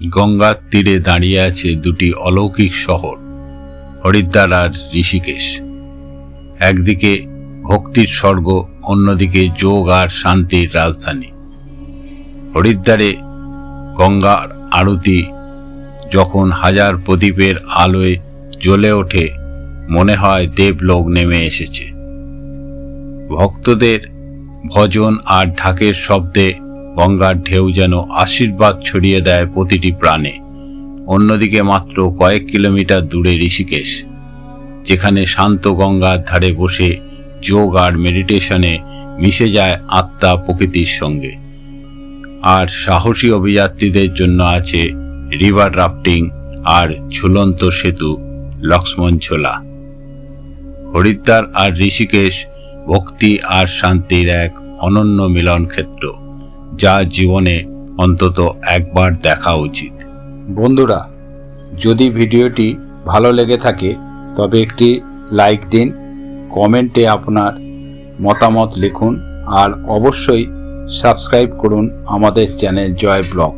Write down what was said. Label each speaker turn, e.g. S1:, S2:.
S1: গঙ্গার তীরে দাঁড়িয়ে আছে দুটি অলৌকিক শহর, হরিদ্বার আর ঋষিকেশ। একদিকে ভক্তির স্বর্গ, অন্যদিকে যোগ আর শান্তির রাজধানী। হরিদ্বারে গঙ্গার আরতি যখন হাজার প্রদীপের আলোয় জ্বলে ওঠে, মনে হয় দেবলোক নেমে এসেছে। ভক্তদের ভজন আর ঢাকের শব্দে গঙ্গার ঢেউ যেন আশীর্বাদ ছড়িয়ে দেয় প্রতিটি প্রাণে। অন্যদিকে মাত্র কয়েক কিলোমিটার দূরে ঋষিকেশ, যেখানে শান্ত গঙ্গার ধারে বসে যোগ আর মেডিটেশনে মিশে যায় আত্মা প্রকৃতির সঙ্গে। আর সাহসী অভিযাত্রীদের জন্য আছে রিভার রাফটিং আর ঝুলন্ত সেতু লক্ষ্মণ ঝোলা। হরিদ্বার আর ঋষিকেশ ভক্তি আর শান্তির এক অনন্য মিলন ক্ষেত্র, যা জীবনে অন্তত একবার দেখা উচিত।
S2: বন্ধুরা, যদি ভিডিওটি ভালো লেগে থাকে তবে একটি লাইক দিন, কমেন্টে আপনার মতামত লিখুন আর অবশ্যই সাবস্ক্রাইব করুন আমাদের চ্যানেল জয় ব্লগ।